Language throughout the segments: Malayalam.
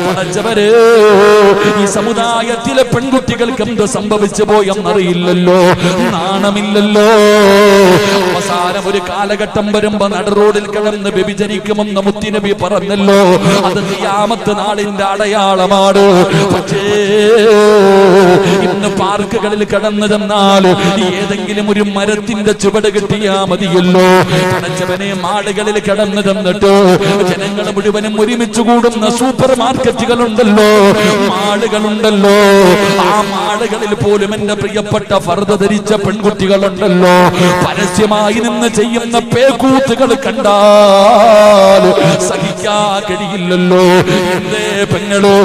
പടച്ചവരെ, ഈ സമുദായത്തിലെ പെൺകുട്ടികൾക്ക് എന്ത് സംഭവിച്ചു പോയെന്നറിയില്ലല്ലോ, നാണമില്ലല്ലോ. അവസാനം ഒരു കാലഘട്ടം വരുമ്പോ നടുറോഡിൽ കിടന്ന് വ്യഭിചരിക്കുമെന്ന് മുത്തുനബി പറഞ്ഞല്ലോ. അത് ഖിയാമത്ത് നാളിന്റെ അടയാളമാണ്. പക്ഷേ ഇന്ന് പാർക്കുകളിൽ കടന്നു ചെന്നാൽ ഏതെങ്കിലും ഒരു മരത്തിന്റെ ചുവട് കിട്ടിയാ മതിയല്ലോ. പടച്ചവനെ, മാളുകളിൽ കടന്നു ചെന്നിട്ട് ജനങ്ങൾ മുഴുവനും ഒരുമിച്ച് കൂടുന്ന സൂപ്പർ മാർക്കറ്റുകളുണ്ടല്ലോ, മാളുകളുണ്ടല്ലോ. ആ മാളുകളിൽ പോലും എന്റെ പ്രിയപ്പെട്ട ഫർദ ധരിച്ച പെൺകുട്ടികളുണ്ടല്ലോ. പരസ്യമായി നിന്ന് ചെയ്യുന്ന പേക്കൂത്തുകൾ കണ്ടാൽ സഹിക്കാൻ കഴിയില്ലല്ലോ. എന്തേ പെങ്ങളോ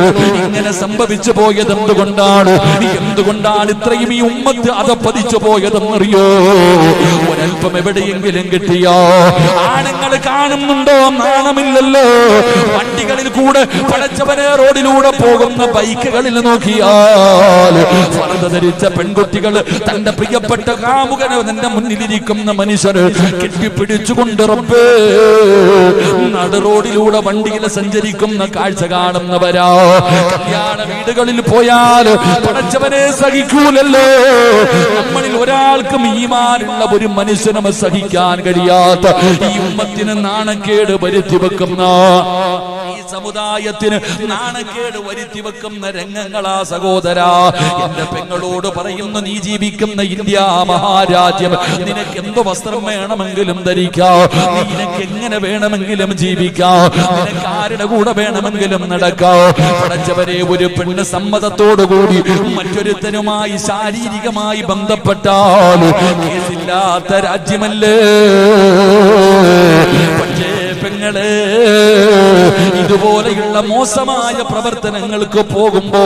ഇങ്ങനെ സംഭവിച്ചു പോയത് എന്തുകൊണ്ടാണ്? എന്തുകൊണ്ടാണ് ഇത്രയും ഈ ഉമ്മത്ത് അതപ്പതിച്ചു പോയതെന്നറിയോ? ഒരൽപ്പം എവിടെയെങ്കിലും കിട്ടിയോ? ആണുങ്ങൾ കാണുന്നുണ്ടോ? നാണമില്ലല്ലോ. വണ്ടികളിൽ കൂടെ പടച്ചവനെ റോഡിലൂടെ പോകുന്ന ബൈക്കുകളിൽ നോക്കിയാൽ ഫർദ ധരിച്ച പെൺകുട്ടികൾ തന്റെ പ്രിയപ്പെട്ട കാമുകനെ തന്റെ മുന്നിലിരിക്കുന്ന മനുഷ്യര് കെട്ടിപ്പിടിച്ചുകൊണ്ട് റബ്ബേ നട റോഡിലൂടെ വണ്ടിയിൽ സഞ്ചരിക്കുന്ന കാഴ്ച കാണുന്നവരാ. കല്യാണ വീടുകളിൽ പോയാൽ പടച്ചവനെ സഹിക്കൂലല്ലോ. നമ്മളിൽ ഒരാൾക്കും ഈമാനുള്ള ഒരു മനുഷ്യനും സഹിക്കാൻ കഴിയാത്ത ഈ ഉമ്മത്തിന് നാണക്കേട് വരുത്തി വെക്കുന്ന, ഈ സമുദായത്തിന് നാണക്കേട് വരുത്തി വെക്കുന്ന രംഗങ്ങളാ സഹോദരാ. എന്റെ പെങ്ങളോട് പറയുന്നു, നീ ജീവിക്കുന്ന ഇന്ത്യ മഹാരാജ്യം, നിനക്ക് എന്ത് വസ്ത്രം വേണമെങ്കിലും ധരിക്കാം, നിനക്ക് എങ്ങനെ വേണമെങ്കിലും ജീവിക്കാം, നിനക്ക് ആരുടെ കൂടെ വേണമെങ്കിലും നടക്കാം. പടച്ചവരെ, ഒരു പെണ്ണ് സമ്മതത്തോടുകൂടി മറ്റൊരുത്തനുമായി ശാരീരികമായി ബന്ധപ്പെട്ടാൽ കേസില്ലാത്ത രാജ്യമല്ലേ. പക്ഷേ പെങ്ങളെ, ഇതുപോലെയുള്ള മോശമായ പ്രവർത്തനങ്ങൾക്ക് പോകുമ്പോ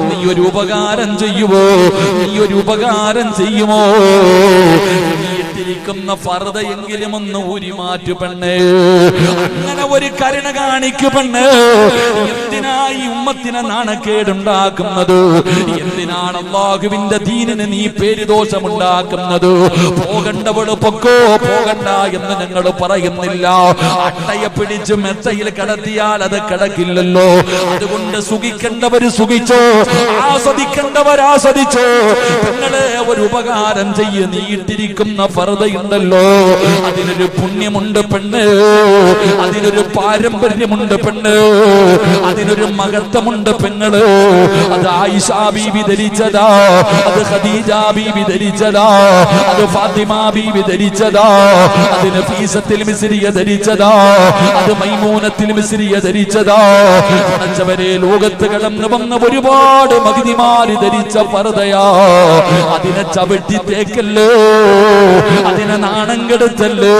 നീ ഒരു ഉപകാരം ചെയ്യുമോ? നീ ഒരു ഉപകാരം ചെയ്യുമോ? ിരിക്കുന്ന ഫർദയെങ്കിലും ഒന്ന് ഊരി മാറ്റു പെണ്ണേ. അങ്ങനെ ഒരു കരുണ കാണിക്കു പെണ്ണേ. എന്തിനായി ഉമ്മത്തിനെ നാണക്കേടുണ്ടാക്കുന്നത്? എന്തിനാണ് അല്ലാഹുവിന്റെ ദീനിന് നീ പേരുദോഷമുണ്ടാക്കുന്നത്? പോകണ്ടവള് പൊക്കോ, പോകണ്ട എന്ന് ഞങ്ങൾ പറയുന്നില്ല. അട്ടയെ പിടിച്ച് മെത്തയിൽ കിടത്തിയാൽ അത് കിടക്കില്ലല്ലോ. അതുകൊണ്ട് സുഖിക്കേണ്ടവര് സുഖിച്ചോ, ആസ്വദിക്കേണ്ടവർ ആസ്വദിച്ചോ. നിങ്ങളെ ഒരു ഉപകാരം ചെയ്യ, നീട്ടിരിക്കുന്ന ഫർദയുണ്ടല്ലോ, അതിനൊരു പുണ്യമുണ്ട് പെണ്ണ്, അതിനൊരു പാരമ്പര്യമുണ്ട് പെണ്ണ്, അതിനൊരു മഹത്വമുണ്ട് പെങ്ങള്. അത് ആയിഷ ബീബി ധരിച്ചതാ, അത് ഖദീജ ബീബി ധരിച്ചതാ, അത് ഫാത്തിമ ബീബി ധരിച്ചതാ, അത് നഫീസത്തുൽ മിസ്രിയ ധരിച്ചതാ, അത് മൈമൂനത്തുൽ മിസ്രിയ ധരിച്ചതാ. പടച്ചവരെ, ലോകത്ത് കടന്നു വന്ന ഒരുപാട് മഗ്നിമാര് ധരിച്ച ഫർദയാ. അതിനെ ചവിട്ടി തേക്കല്ലോ, അതിനെ നാണം കെടുത്തല്ലോ,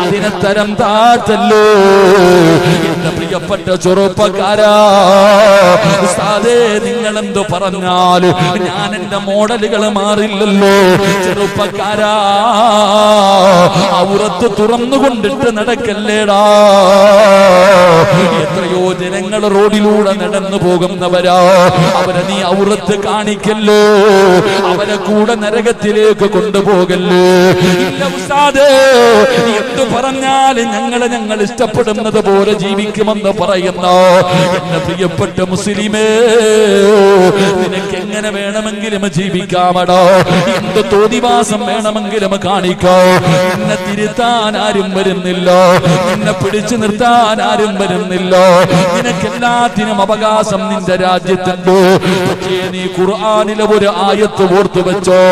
അതിനെ തരം താഴ്ത്തല്ലോ. എന്റെ പ്രിയപ്പെട്ട ചെറുപ്പക്കാരാ, ഉസ്താദേ, നിങ്ങൾ എന്ത് പറഞ്ഞാലും ഞാൻ എന്റെ മോഡലുകൾ മാറില്ലല്ലോ. ചെറുപ്പക്കാരാ, ഔറത്ത് തുറന്നുകൊണ്ടിട്ട് നടക്കല്ലേടാ. എത്രയോ ജനങ്ങൾ റോഡിലൂടെ നടന്നു പോകുന്നവരാ, അവരെ നീ ഔറത്ത് കാണിക്കല്ലോ, അവരെ കൂടെ നരകത്തിലേക്ക് കൊണ്ടുപോകല്ലോ. ഇല്ല ഉസ്താദേ, എന്ത് പറഞ്ഞാലും ഞങ്ങൾ ഇഷ്ടപ്പെടുന്നത് പോലെ ജീവിക്കുമെന്ന് പറയുന്ന എന്റെ പ്രിയപ്പെട്ട മുസ്ലിമേ, നിനക്ക് എങ്ങനെ വേണമെങ്കിലും ജീവിക്കാമടോ, എന്ത് തോന്നിവാസം വേണമെങ്കിലും കാണിക്കോ. നിന്നെ തിരുത്താൻ ആരും വരുന്നില്ല, നിന്നെ പിടിച്ചു നിർത്താൻ ആരും വരുന്നില്ല. നിനക്കെല്ലാത്തിനും അവകാശം നിന്റെ രാജ്യത്തുണ്ട്. പക്ഷേ നീ ഖുർആനിലെ ഒരു ആയത്ത് ഓർത്തു വെച്ചോ.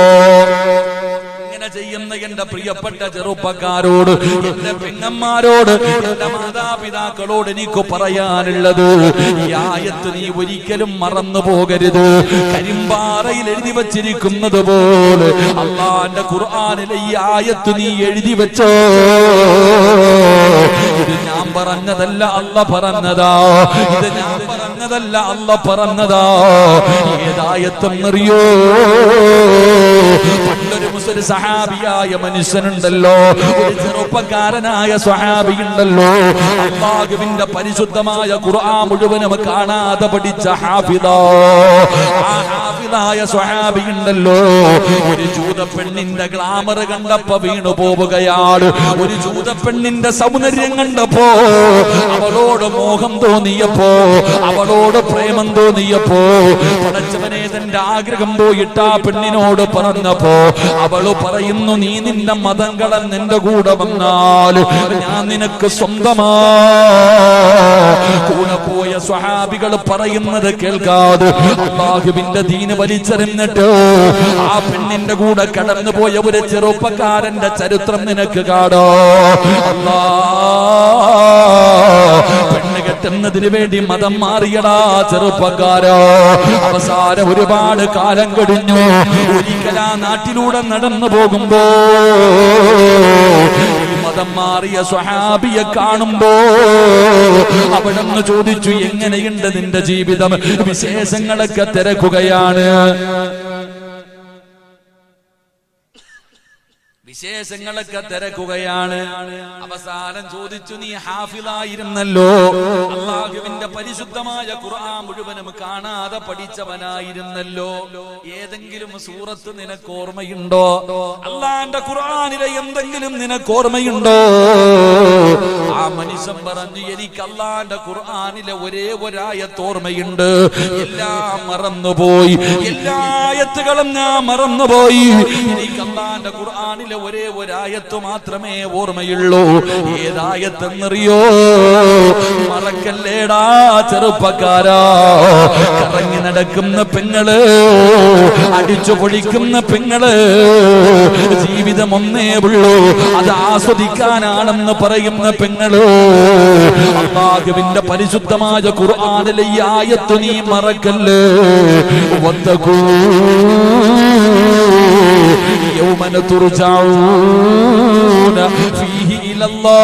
ചെയ്യുന്ന എന്റെ പ്രിയപ്പെട്ട ചെറുപ്പക്കാരോട്, എന്റെ പെങ്ങന്മാരോട്, എന്റെ മാതാപിതാക്കളോട് എനിക്ക് പറയാനുള്ളത്, ഈ ആയത്ത് നീ ഒരിക്കലും മറന്നു പോകരുത്. കരിമ്പാറയിൽ എഴുതി വച്ചിരിക്കുന്നത് പോലെ അല്ലാഹുവിന്റെ ഖുർആനിലെ ഈ ആയത്ത് നീ എഴുതി വെച്ചോ. ഇത് ഞാൻ പറഞ്ഞതല്ല, അല്ലാഹ് പറഞ്ഞതാ. ഇത് ഞാൻ പറഞ്ഞതല്ല, അല്ലാഹ് പറഞ്ഞതാ. ഏതായത്തെന്നറിയോ? പണ്ടൊരു മുസ്ലിം സഹാബിയായ മനുഷ്യനുണ്ടല്ലോ, ഒരു ചെറുപ്പക്കാരനായ സ്വഹാബിയുണ്ടല്ലോ, അല്ലാഹുവിന്റെ പരിശുദ്ധമായ ഖുർആൻ മുഴുവനും കാണാതെ പഠിച്ച ഹാഫിദ. ആ ഹാഫിദ ഹാഫിളായ സ്വഹാബി ഉണ്ടല്ലോ, ഒരു ജൂത പെണ്ണിന്റെ ഗ്ലാമർ കണ്ടപ്പോ വീണു പോവുകയാണ്. ഒരു ജൂത പെണ്ണിന്റെ സൗന്ദര്യം കണ്ടപ്പോ, അവളോട് മോഹം തോന്നിയപ്പോ, അവളോട് പ്രേമം തോന്നിയപ്പോ, പടച്ചവനെ തന്റെ ആഗ്രഹം പോയിട്ട് ആ പെണ്ണിനോട് പറഞ്ഞപ്പോ അവള് പറയുന്നു, നീ നിന്റെ മതം കളഞ്ഞ് എന്റെ കൂടെ വന്നാൽ ഞാൻ നിനക്ക് സ്വന്തമാ. കൂടെ പോയ സ്വഹാബികൾ പറയുന്നത് കേൾക്കാതെ അല്ലാഹുവിന്റെ ദീന് വലിച്ചെറിഞ്ഞിട്ട് ആ പെണ്ണിന്റെ കൂടെ കടന്നു പോയ ഒരു ചെറുപ്പക്കാരന്റെ ചരിത്രം നിനക്ക് കാണോ. അല്ലാ, പെണ്ണ് കെട്ടുന്നതിന് വേണ്ടി മതം മാറിയടാ ചെറുപ്പക്കാരോ. അവസാനം ഒരുപാട് കാലം കഴിഞ്ഞു. ഒരിക്കൽ ആ നാട്ടിലൂടെ നടന്നു പോകുമ്പോ മതം മാറിയ സ്വഹാബിയെ കാണുമ്പോ അവിടുന്ന് ചോദിച്ചു, എങ്ങനെയുണ്ട് നിന്റെ ജീവിതം? വിശേഷങ്ങളൊക്കെ തിരക്കുകയാണ്. വിശേഷങ്ങളൊക്കെ തിരക്കുകയാണ്. അവസാനം ചോദിച്ചു, നീ ഹാഫിളായിരുന്നല്ലോ, അല്ലാഹുവിന്റെ പരിശുദ്ധമായ ഖുർആൻ മുഴുവനും കാണാതെ പഠിച്ചവനായിരുന്നല്ലോ, ഏതെങ്കിലും സൂറത്ത് നിനക്ക് ഓർമ്മയുണ്ടോ? അല്ലാഹുവിന്റെ ഖുർആനിലെ എന്തെങ്കിലും നിനക്ക് ഓർമ്മയുണ്ടോ? ആ മനുഷ്യൻ പറഞ്ഞു, എനിക്ക് അല്ലാഹുവിന്റെ ഖുർആനിലെ ഒരേ ഒരായത്ത് ഓർമ്മയുണ്ട്, എല്ലാം മറന്നുപോയി, എല്ലാ ആയത്തുകളും ഞാൻ മറന്നുപോയി. എനിക്ക് അല്ലാഹുവിന്റെ ഖുർആനിലെ ഒരേ ഒരായത്ത് മാത്രമേ ഓർമ്മയുള്ളൂ. ഏതായത്തെന്നറിയോ? മറക്കല്ലേടാ ചെറുപ്പക്കാരാ, കറങ്ങി നടക്കുന്ന പെങ്ങള്, അടിച്ചു പൊളിക്കുന്ന പെങ്ങള്, ജീവിതം ഒന്നേ ഉള്ളൂ, അത് ആസ്വദിക്കാനാണെന്ന് പറയുന്ന പെങ്ങള്, അല്ലാഹുവിന്റെ പരിശുദ്ധമായ ഖുർആനിലെ ഈ ആയത്ത് നീ മറക്കല്ലേ. വത്തഖൂ യൗമന തുർജഊന ഫീഹി ഇലല്ലാഹ്.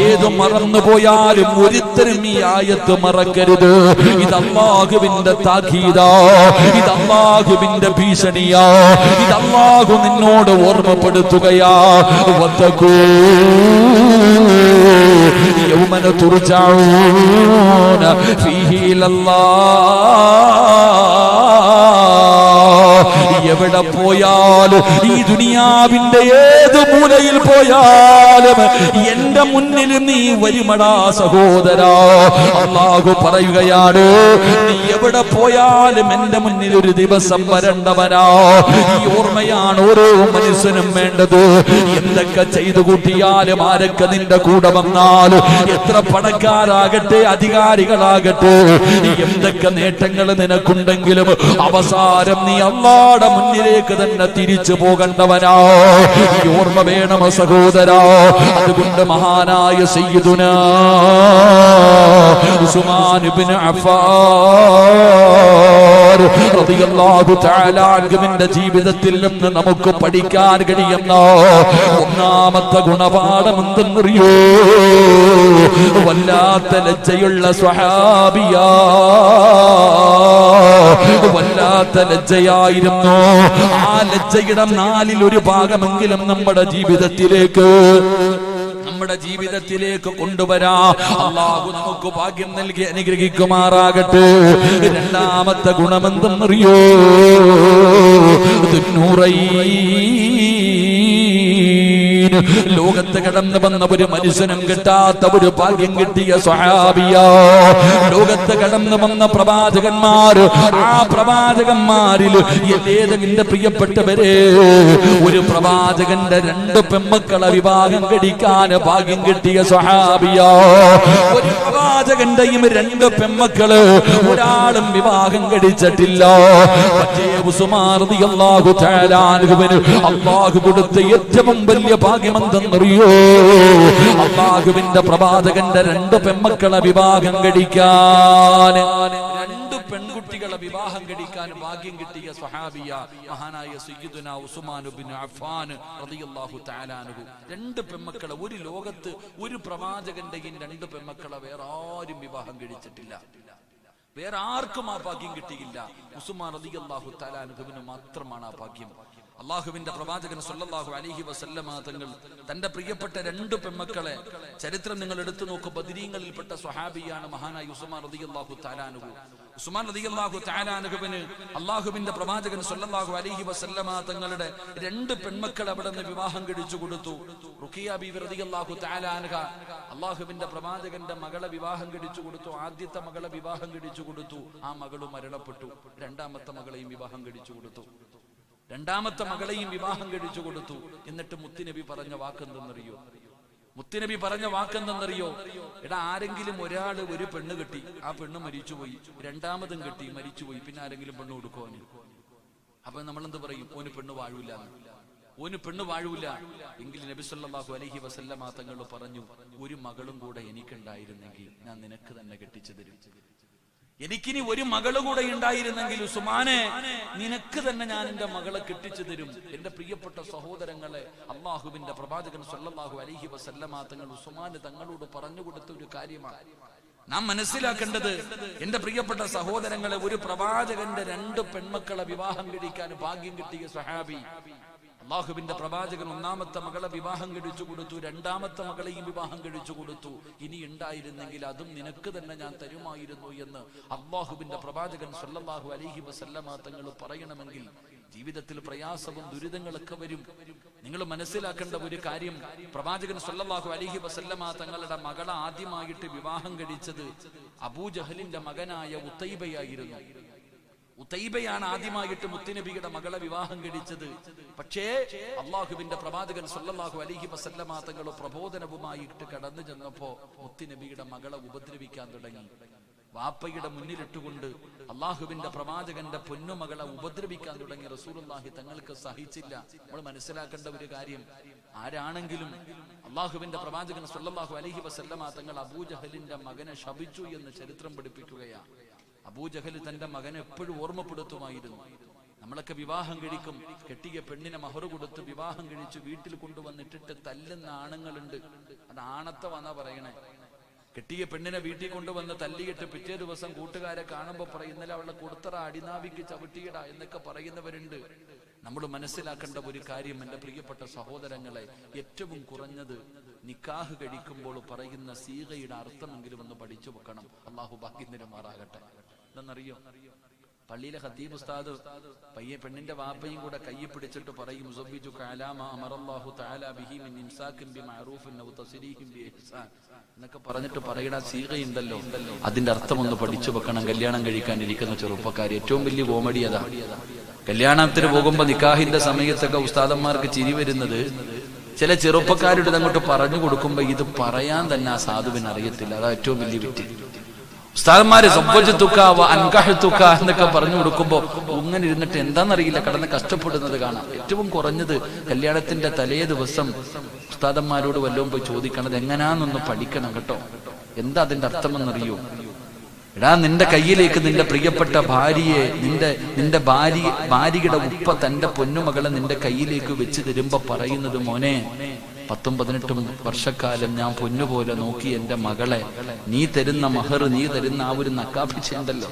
ഏത് മറന്നു പോയാലും ഒരുത്തരും ഈ ആയത്ത് മറക്കരുത്. ഇത് അല്ലാഹുവിന്റെ താഖീദാ, ഇത് അല്ലാഹുവിന്റെ ഭീഷണിയാ, ഇത് അല്ലാഹു നിന്നോട് ഓർമ്മപ്പെടുത്തുകയാ. വത്തഖൂ യൗമന തുർജഊന ഫീഹി ഇലല്ലാഹ്. എവിടെ പോയാലും, ഈ ദുനിയാവിന്റെ ഏത് മൂലയിൽ പോയാലും എന്റെ മുന്നിൽ നീ വരുമടാ സഹോദരാ. അല്ലാഹു പറയുകയാണ്, നീ എവിടെ പോയാലും എന്റെ മുന്നിൽ ഒരു ദിവസം വരേണ്ടവനാ. ഈ ഓർമ്മയാണ് ഓരോ മനുഷ്യനും വേണ്ടത്. എന്തൊക്കെ ചെയ്തു കൂട്ടിയാലും, ആരൊക്കെ നിന്റെ കൂടെ വന്നാലും, എത്ര പണക്കാരാകട്ടെ അധികാരികളാകട്ടെ, എന്തൊക്കെ നേട്ടങ്ങൾ നിനക്കുണ്ടെങ്കിലും അവസാനം നീ അല്ലാഹുവിന്റെ മുന്നിലേക്ക് തന്നെ തിരിച്ചു പോകേണ്ടവനാ. ഈ ഓർമ്മ വേണം സഹോദരാ. അതുകൊണ്ട് മഹാനായ സയ്യിദുനാ ഉസ്മാൻ ഇബ്നു അഫ്ഫാൻ റളിയല്ലാഹു തആല അൻഹുവിന്റെ ജീവിതത്തിൽ നിന്ന് നമുക്ക് പഠിക്കാൻ കഴിയുന്ന ഒന്നാമത്തെ ഗുണപാഠം എന്തെന്നറിയോ? വല്ലാത്ത ലജ്ജയുള്ള സ്വഹാബിയാ, വല്ലാത്ത ലജ്ജയായിരുന്നു. ആ ലജ്ജയുടെ 4-1 ഭാഗമെങ്കിലും നമ്മുടെ ജീവിതത്തിലേക്ക് കൊണ്ടുവരാ. അല്ലാഹു നമുക്ക് ഭാഗ്യം നൽകി അനുഗ്രഹിക്കുമാറാകട്ടെ. രണ്ടാമത്തെ ഗുണമെന്തെന്നറിയോ? ലോകത്ത് കടന്നു വന്ന ഒരു മനുഷ്യനും കിട്ടാത്ത ഒരു ഭാഗ്യം കിട്ടിയ സ്വഹാബിയാ. ലോകത്ത് കടന്നു വന്ന പ്രവാചകന്മാർ, ആ പ്രവാചകന്മാരിൽ ഏതെങ്കിലും പ്രിയപ്പെട്ടവരെ, ഒരു പ്രവാചകന്റെ 2 പെൺമക്കളെ വിവാഹം കഴിക്കാൻ ഭാഗ്യം കിട്ടിയ സ്വഹാബിയാ. ഒരു പ്രവാചകന്റെയും 2 പെൺമക്കള് ഒരാളും വിവാഹം കഴിച്ചിട്ടില്ല. പക്ഷേ ഉസ്മാൻ റളിയല്ലാഹു തആല അൻഹുവിന് അല്ലാഹു കൊടുത്ത ഏറ്റവും വലിയ ഭാഗ്യമെന്തെന്നറിയോ? അല്ലാഹുവിന്റെ പ്രവാചകന്റെ 2 പെൺമക്കളെ വിവാഹം കഴിക്കാൻ, 2 പെൺകുട്ടികളെ വിവാഹം കഴിക്കാൻ ഭാഗ്യം കിട്ടിയ സ്വഹാബിയ മഹാനായ സയ്യിദുനാ ഉസ്മാൻ ഇബ്നു അഫ്ഫാൻ റളിയല്ലാഹു തആല അൻഹു. 2 പെൺമക്കളെ, ഒരു ലോകത്ത് ഒരു പ്രവാചകന്റെയും 2 പെൺമക്കളെ വേറെ ആരും വിവാഹം കഴിച്ചിട്ടില്ല. വേറെ ആർക്കും ആ ഭാഗ്യം കിട്ടിയില്ല. ഉസ്മാൻ റളിയല്ലാഹു തആല അൻഹുവിന് മാത്രമാണ് ആ ഭാഗ്യം. അള്ളാഹുവിന്റെ പ്രവാചകൻ സല്ലല്ലാഹു അലൈഹി വസല്ലമ തങ്ങൾ തന്റെ പ്രിയപ്പെട്ട 2 പെൺമക്കളെ, ചരിത്രം നിങ്ങൾ എടുത്തു നോക്കൂ, ബദരീങ്ങളിൽപ്പെട്ട സ്വഹാബിയാണ് മഹാനായ ഉസ്മാൻ റളിയല്ലാഹു തആല അൻഹു. ഉസ്മാൻ റളിയല്ലാഹു തആല അൻഹുവിന് അള്ളാഹുവിന്റെ പ്രവാചകൻ സല്ലല്ലാഹു അലൈഹി വസല്ലമ തങ്ങളുടെ 2 പെൺമക്കളെ അവിടെ നിന്ന് വിവാഹം കഴിച്ചു കൊടുത്തു. റുഖിയ ബീവി റളിയല്ലാഹു തആല അൻഹ അള്ളാഹുവിന്റെ പ്രവാചകന്റെ മകളെ വിവാഹം കഴിച്ചു കൊടുത്തു. ആദ്യത്തെ മകളെ വിവാഹം കഴിച്ചു കൊടുത്തു. ആ മകള് മരണപ്പെട്ടു. രണ്ടാമത്തെ മകളെയും വിവാഹം കഴിച്ചു കൊടുത്തു. രണ്ടാമത്തെ മകളെയും വിവാഹം കഴിച്ചു കൊടുത്തു. എന്നിട്ട് മുത്തുനബി പറഞ്ഞ വാക്കെന്തെന്നറിയോ? മുത്തുനബി പറഞ്ഞ വാക്കെന്തെന്നറിയോ? എടാ, ആരെങ്കിലും ഒരാള് ഒരു പെണ്ണ് കെട്ടി, ആ പെണ്ണ് മരിച്ചുപോയി, രണ്ടാമതും കെട്ടി മരിച്ചുപോയി, പിന്നെ ആരെങ്കിലും പെണ്ണ് കൊടുക്കുവാന്? അപ്പൊ നമ്മളെന്ത് പറയും? ഓന് പെണ്ണ് വാഴൂല, ഓന് പെണ്ണ് വാഴൂല. എങ്കിൽ നബി സല്ലല്ലാഹു അലൈഹി വസല്ലമ തങ്ങൾ പറഞ്ഞു, ഒരു മകളും കൂടെ എനിക്കുണ്ടായിരുന്നെങ്കിൽ ഞാൻ നിനക്ക് തന്നെ കെട്ടിച്ചു തരും. എനിക്കിനി ഒരു മകള് കൂടെ ഉണ്ടായിരുന്നെങ്കിൽ ഉസ്മാനെ, നിനക്ക് തന്നെ ഞാൻ എന്റെ മകളെ കെട്ടിച്ചു തരും. എന്റെ പ്രിയപ്പെട്ട സഹോദരങ്ങളെ, അള്ളാഹുവിന്റെ പ്രവാചകൻ സല്ലല്ലാഹു അലൈഹി വസല്ലമ തങ്ങൾ ഉസ്മാന് തങ്ങളോട് പറഞ്ഞു കൊടുത്ത ഒരു കാര്യമാണ് നാം മനസ്സിലാക്കേണ്ടത്. എന്റെ പ്രിയപ്പെട്ട സഹോദരങ്ങളെ, ഒരു പ്രവാചകന്റെ 2 പെൺമക്കളെ വിവാഹം കഴിക്കാൻ ഭാഗ്യം കിട്ടിയ സ്വഹാബി, അള്ളാഹുവിന്റെ പ്രവാചകൻ ഒന്നാമത്തെ മകളെ വിവാഹം കഴിച്ചു കൊടുത്തു, രണ്ടാമത്തെ മകളെയും വിവാഹം കഴിച്ചു കൊടുത്തു. ഇനി ഉണ്ടായിരുന്നെങ്കിൽ അതും നിനക്ക് തന്നെ ഞാൻ തരുമായിരുന്നു എന്ന് അള്ളാഹുവിന്റെ പ്രവാചകൻ സല്ലല്ലാഹു അലൈഹി വസല്ലമ തങ്ങൾ പറയണമെങ്കിൽ ജീവിതത്തിൽ പ്രയാസവും ദുരിതങ്ങളൊക്കെ വരും. നിങ്ങൾ മനസ്സിലാക്കേണ്ട ഒരു കാര്യം, പ്രവാചകൻ സല്ലല്ലാഹു അലൈഹി വസല്ലമ തങ്ങളുടെ മകളെ ആദ്യമായിട്ട് വിവാഹം കഴിച്ചത് അബൂജഹലിന്റെ മകനായ ഉത്തൈബയായിരുന്നു. ഉത്തൈബയാണ് ആദ്യമായിട്ട് മുത്തുനബിയുടെ മകളെ വിവാഹം കഴിച്ചത്. പക്ഷേ അള്ളാഹുവിന്റെ പ്രവാചകൻ സല്ലല്ലാഹു അലൈഹി വസല്ലമ തങ്ങൾ പ്രബോധനവുമായിട്ട് കടന്നു ചെന്നപ്പോ മുത്തുനബിയുടെ മകളെ ഉപദ്രവിക്കാൻ തുടങ്ങി. വാപ്പയുടെ മുന്നിലിട്ടുകൊണ്ട് അള്ളാഹുവിന്റെ പ്രവാചകന്റെ പൊന്നുമകളെ ഉപദ്രവിക്കാൻ തുടങ്ങി. റസൂലുള്ളാഹി തങ്ങൾക്ക് സഹിച്ചില്ല. നമ്മൾ മനസ്സിലാക്കേണ്ട ഒരു കാര്യം, ആരാണെങ്കിലും അള്ളാഹുവിന്റെ പ്രവാചകൻ സല്ലല്ലാഹു അലൈഹി വസല്ലമ തങ്ങൾ അബൂജഹലിന്റെ മകനെ ശപിച്ചു എന്ന് ചരിത്രം പഠിപ്പിക്കുകയാണ്. അബൂജഹൽ തന്റെ മകനെ എപ്പോഴും ഓർമ്മപ്പെടുത്തുമായിരുന്നു. നമ്മളൊക്കെ വിവാഹം കഴിക്കും, കെട്ടിയ പെണ്ണിനെ മഹർ കൊടുത്ത് വിവാഹം കഴിച്ച് വീട്ടിൽ കൊണ്ടുവന്നിട്ടിട്ട് തല്ലുന്ന ആണുങ്ങളുണ്ട്. അത് ആണത്തമാണെന്നാ പറയണേ. കെട്ടിയ പെണ്ണിനെ വീട്ടിൽ കൊണ്ടുവന്ന് തല്ലിയിട്ട് പിറ്റേ ദിവസം കൂട്ടുകാരെ കാണുമ്പോൾ പറയും, ഇന്നലെ അവളെ കൊടുത്തറ അടിനാവിക്ക് ചവിട്ടിയിടാ എന്നൊക്കെ പറയുന്നവരുണ്ട്. നമ്മൾ മനസ്സിലാക്കേണ്ട ഒരു കാര്യം, എന്റെ പ്രിയപ്പെട്ട സഹോദരങ്ങളെ, ഏറ്റവും കുറഞ്ഞത് നിക്കാഹ് കഴിക്കുമ്പോൾ പറയുന്ന സീഗയുടെ അർത്ഥമെങ്കിലും ഒന്ന് പഠിച്ചു വെക്കണം. അള്ളാഹു ഭാഗ്യം തരുമാറാകട്ടെ. എന്തെന്നറിയോ? പള്ളിയിലെ ഖതീബ് ഉസ്താദ് പെണ്ണിന്റെ വാപ്പയും കൂടെ കൈ പിടിച്ചിട്ട് പറയും, എന്നൊക്കെ പറഞ്ഞിട്ട് പറയണ സീഗയുണ്ടല്ലോ, അതിന്റെ അർത്ഥം ഒന്ന് പഠിച്ചു വെക്കണം. കല്യാണം കഴിക്കാനിരിക്കുന്ന ചെറുപ്പക്കാർ ഏറ്റവും വലിയ കോമഡി അതാ. കല്യാണത്തിന് പോകുമ്പോ നിക്കാഹിന്റെ സമയത്തൊക്കെ ഉസ്താദന്മാർക്ക് ചിരി വരുന്നത്, ചില ചെറുപ്പക്കാരുടെ അങ്ങോട്ട് പറഞ്ഞു കൊടുക്കുമ്പോ ഇത് പറയാൻ തന്നെ ആ സാധുവിന് അറിയത്തില്ല. അതാ ഏറ്റവും വലിയ വിറ്റ്. ഉസ്താദന്മാര് എന്നൊക്കെ പറഞ്ഞു കൊടുക്കുമ്പോ ഇങ്ങനെ ഇരുന്നിട്ട് എന്താണെന്നറിയില്ല കടന്ന് കഷ്ടപ്പെടുന്നത് കാണാം. ഏറ്റവും കുറഞ്ഞത് കല്യാണത്തിന്റെ തലേ ദിവസം ഉസ്താദന്മാരോട് വല്ലതും പോയി ചോദിക്കണത് എങ്ങനാന്നൊന്ന് പഠിക്കണം കേട്ടോ. എന്താ അതിന്റെ അർത്ഥമെന്നറിയോ? എടാ, നിന്റെ കയ്യിലേക്ക് നിന്റെ പ്രിയപ്പെട്ട ഭാര്യയെ, നിന്റെ ഭാര്യയുടെ ഉപ്പ തന്റെ പൊന്നുമകളെ നിന്റെ കയ്യിലേക്ക് വെച്ച് തരുമ്പോ പറയുന്നത്, മോനെ 10-18 വർഷക്കാലം ഞാൻ പൊന്നുപോലെ നോക്കി എന്റെ മകളെ, നീ തരുന്ന മഹർ, നീ തരുന്ന ആ ഒരു നക്കാഭിച്ചുണ്ടല്ലോ,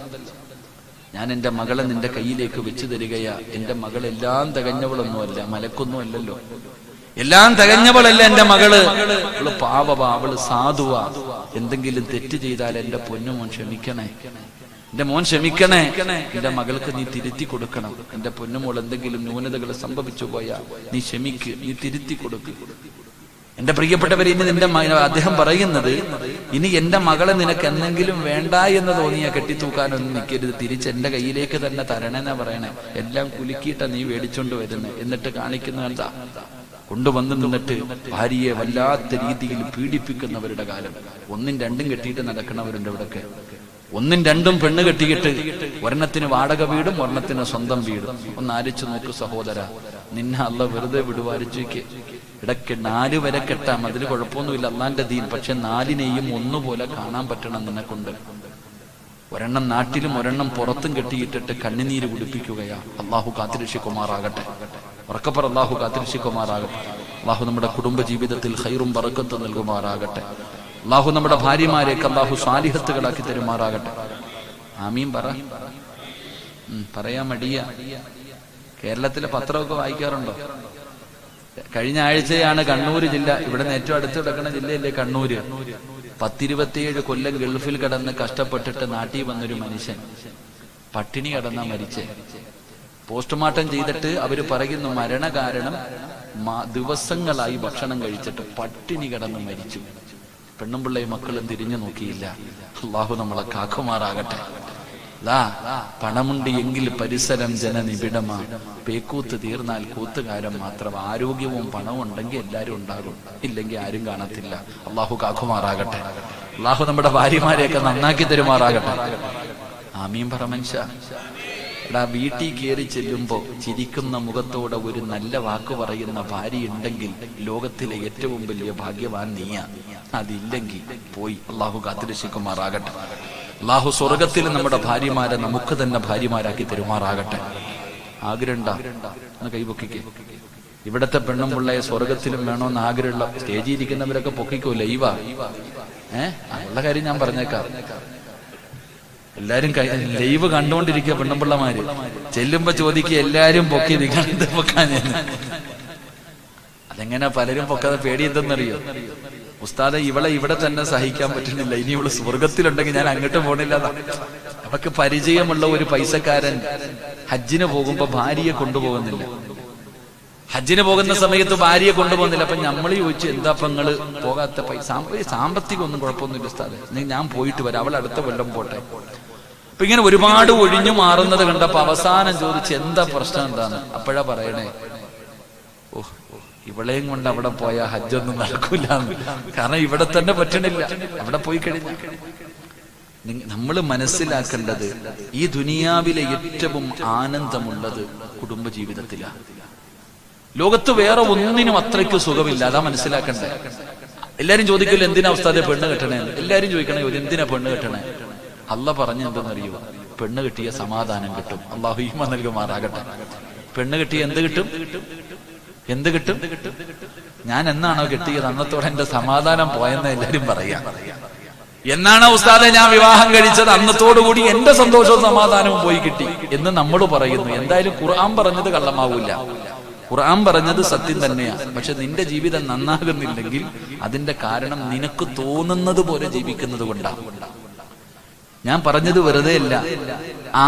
ഞാൻ എന്റെ മകളെ നിന്റെ കയ്യിലേക്ക് വെച്ച് തരികയാ. എന്റെ മകൾ എല്ലാം തികഞ്ഞവളൊന്നുമല്ല, മലക്കൊന്നും അല്ലല്ലോ, എല്ലാം തികഞ്ഞവളല്ല എന്റെ മകള്. അവള് പാവവാ, അവള് സാധുവാ. എന്തെങ്കിലും തെറ്റ് ചെയ്താൽ എന്റെ പൊന്നുമോൻ ക്ഷമിക്കണേ, എന്റെ മോൻ ക്ഷമിക്കണേ, എന്റെ മകൾക്ക് നീ തിരുത്തി കൊടുക്കണം. എന്റെ പൊന്നുമോൾ എന്തെങ്കിലും ന്യൂനതകൾ സംഭവിച്ചു പോയാ നീ ക്ഷമിക്ക്, നീ തിരുത്തി കൊടുക്ക്. എന്റെ പ്രിയപ്പെട്ടവരെ, ഇനി അദ്ദേഹം പറയുന്നത്, ഇനി എന്റെ മകളെ നിനക്ക് എന്തെങ്കിലും വേണ്ട എന്ന് തോന്നിയാ കെട്ടിത്തൂക്കാനൊന്നും നിൽക്കരുത്, തിരിച്ച് എന്റെ കയ്യിലേക്ക് തന്നെ തരണേന്നാ പറയണേ. എല്ലാം കുലുക്കിയിട്ടാ നീ മേടിച്ചോണ്ട് വരുന്നത്. എന്നിട്ട് കാണിക്കുന്ന എന്താ? കൊണ്ടുവന്ന് നിന്നിട്ട് ഭാര്യയെ വല്ലാത്ത രീതിയിൽ പീഡിപ്പിക്കുന്നവരുടെ കാലം. 1-2 കെട്ടിയിട്ട് നടക്കണവരുണ്ട് ഇവിടൊക്കെ. 1-2 പെണ്ണ് കെട്ടിയിട്ട് ഒരെണ്ണത്തിന് വാടക വീടും ഒരെണ്ണത്തിന് സ്വന്തം വീടും. ഒന്ന് ആലോചിച്ച് നോക്ക് സഹോദര, നിന്നെ അല്ല വെറുതെ വിടുവാരിച്ചേക്ക്. ഇടയ്ക്ക് 4 വരെ കെട്ടാം, അതിൽ കുഴപ്പമൊന്നുമില്ല, അള്ളാന്റെ ദീൻ. പക്ഷെ 4നെയും ഒന്നുപോലെ കാണാൻ പറ്റണം നിനക്കൊണ്ട്. ഒരെണ്ണം നാട്ടിലും ഒരെണ്ണം പുറത്തും കെട്ടിയിട്ടിട്ട് കണ്ണുനീര് കുടിപ്പിക്കുകയാ. അള്ളാഹു കാത്തിരക്ഷിക്കുമാറാകട്ടെ. ഉറക്കപ്പറ, അള്ളാഹു കാത്തിരക്ഷിക്കുമാറാകട്ടെ. അള്ളാഹു നമ്മുടെ കുടുംബ ജീവിതത്തിൽ ഖൈറും ബറക്കത്തും നൽകുമാറാകട്ടെ. അള്ളാഹു നമ്മുടെ ഭാര്യമാരെയൊക്കെ അള്ളാഹു സ്വാലിഹത്തുകളാക്കി തരുമാറാകട്ടെ. ആമീൻ പറ. പറയാൻ മടിയ കേരളത്തിലെ പത്രമൊക്കെ വായിക്കാറുണ്ടോ? കഴിഞ്ഞ ആഴ്ചയാണ് കണ്ണൂർ ജില്ല, ഇവിടെ നിന്ന് ഏറ്റവും അടുത്ത് കിടക്കുന്ന ജില്ലയല്ലേ കണ്ണൂര്. 10-27 കൊല്ലം ഗൾഫിൽ കിടന്ന് കഷ്ടപ്പെട്ടിട്ട് നാട്ടിൽ വന്നൊരു മനുഷ്യൻ പട്ടിണി കിടന്നാ മരിച്ചേ. പോസ്റ്റ്മോർട്ടം ചെയ്തിട്ട് അവര് പറയുന്നു മരണകാരണം ദിവസങ്ങളായി ഭക്ഷണം കഴിച്ചിട്ട് പട്ടിണി കിടന്ന് മരിച്ചു. പെണ്ണും പിള്ളയും മക്കളും തിരിഞ്ഞു നോക്കിയില്ല. അള്ളാഹു നമ്മളെ കാക്കുമാറാകട്ടെ. പണമുണ്ട് എങ്കിൽ പരിസരം ജനനിബിഡമാ, പേക്കൂത്ത് തീർന്നാൽ കൂത്തുകാരൻ മാത്രം. ആരോഗ്യവും പണവും ഉണ്ടെങ്കിൽ എല്ലാരും ഉണ്ടാകും, ഇല്ലെങ്കിൽ ആരും കാണത്തില്ല. അള്ളാഹു കാക്കുമാറാകട്ടെ. അള്ളാഹു നമ്മുടെ ഭാര്യമാരെയൊക്കെ നന്നാക്കി തരുമാറാകട്ടെ. ആമീൻ പറ മനുഷ്യ. എടാ, വീട്ടിൽ കയറി ചെല്ലുമ്പോ ചിരിക്കുന്ന മുഖത്തോടെ ഒരു നല്ല വാക്ക് പറയുന്ന ഭാര്യ ഉണ്ടെങ്കിൽ ലോകത്തിലെ ഏറ്റവും വലിയ ഭാഗ്യവാൻ നീയാ. അതില്ലെങ്കിൽ പോയി. അള്ളാഹു കാത്തുരക്ഷിക്കുമാറാകട്ടെ. അള്ളാഹു സ്വർഗത്തിൽ നമ്മുടെ ഭാര്യമാരെ നമുക്ക് തന്നെ ഭാര്യമാരാക്കി തരുമാറാകട്ടെ. ആഗ്രഹമുണ്ടാ? കൈപൊക്കിക്ക്. ഇവിടത്തെ പെണ്ണും പിള്ളയെ സ്വർഗത്തിലും വേണമെന്ന് ആഗ്രഹമുള്ള സ്റ്റേജിൽ ഇരിക്കുന്നവരൊക്കെ പൊക്കിക്കോ. ലൈവാ ഉള്ള കാര്യം ഞാൻ പറഞ്ഞേക്കാം. എല്ലാരും ലൈവ് കണ്ടുകൊണ്ടിരിക്കുക. പെണ്ണുമ്പിള്ളമാര് ചെല്ലുമ്പോ ചോദിക്കുക എല്ലാരും പൊക്കി നിൽക്കുന്നത് പൊക്കാൻ. അതെങ്ങനെ പലരും പൊക്കാതെ പേടി എന്തെന്നറിയോ? ഉസ്താദെ, ഇവളെ ഇവിടെ തന്നെ സഹിക്കാൻ പറ്റുന്നില്ല, ഇനി ഇവള് സ്വർഗത്തിലുണ്ടെങ്കിൽ ഞാൻ അങ്ങോട്ട് പോണില്ല. അവർക്ക് പരിചയമുള്ള ഒരു പൈസക്കാരൻ ഹജ്ജിന് പോകുമ്പോ ഭാര്യയെ കൊണ്ടുപോകുന്നില്ല. ഹജ്ജിന് പോകുന്ന സമയത്ത് ഭാര്യയെ കൊണ്ടുപോകുന്നില്ല. അപ്പൊ നമ്മൾ ചോദിച്ചു, എന്താ പെങ്ങള് പോകാത്ത? സാമ്പത്തികം ഒന്നും കുഴപ്പമൊന്നുമില്ല ഉസ്താദെ, ഞാൻ പോയിട്ട് വരാം, അവൾ അടുത്ത കൊല്ലം പോട്ടെ. അപ്പൊ ഇങ്ങനെ ഒരുപാട് ഒഴിഞ്ഞു മാറുന്നത് കണ്ടപ്പോ അവസാനം ചോദിച്ചു, എന്താ പ്രശ്നം എന്താണ്? അപ്പോഴാ പറയണേ, ഇവളെയും കൊണ്ട് അവിടെ പോയ ഹജ്ജൊന്നും നടക്കൂല. കാരണം ഇവിടെ തന്നെ പറ്റണില്ല, അവിടെ പോയി കഴിഞ്ഞ. നമ്മൾ മനസ്സിലാക്കേണ്ടത് ഈ ദുനിയാവിലെ ഏറ്റവും ആനന്ദമുള്ളത് കുടുംബജീവിതത്തിലാണ്. ലോകത്ത് വേറെ ഒന്നിനും അത്രയ്ക്ക് സുഖമില്ല. അതാ മനസ്സിലാക്കണ്ടേ. എല്ലാരും ചോദിക്കില്ല എന്തിനാ ഉസ്താദെ പെണ്ണ് കെട്ടണേ? എല്ലാരും ചോദിക്കണേ എന്തിനാ പെണ്ണ് കെട്ടണേ? അല്ല പറഞ്ഞെന്തെന്നറിയോ? പെണ്ണ് കിട്ടിയ സമാധാനം കിട്ടും. അള്ളാഹു ഈമാൻ നൽകുമാറാകട്ടെ. പെണ്ണ് കിട്ടിയ എന്ത് കിട്ടും? എന്ത് കിട്ടും? ഞാൻ എന്നാണോ കെട്ടിയത് അന്നത്തോടെ എന്റെ സമാധാനം പോയെന്ന് എല്ലാരും പറയാം. എന്നാണോ ഉസ്താദെ ഞാൻ വിവാഹം കഴിച്ചത് അന്നത്തോടുകൂടി എന്റെ സന്തോഷവും സമാധാനവും പോയി കിട്ടി എന്ന് നമ്മൾ പറയുന്നു. എന്തായാലും ഖുർആൻ പറഞ്ഞത് കള്ളമാവൂല. ഖുർആൻ പറഞ്ഞത് സത്യം തന്നെയാണ്. പക്ഷെ നിന്റെ ജീവിതം നന്നാകുന്നില്ലെങ്കിൽ അതിന്റെ കാരണം നിനക്ക് തോന്നുന്നത് പോലെ ജീവിക്കുന്നത് കൊണ്ടാണ്. ഞാൻ പറഞ്ഞത് വെറുതെ അല്ല.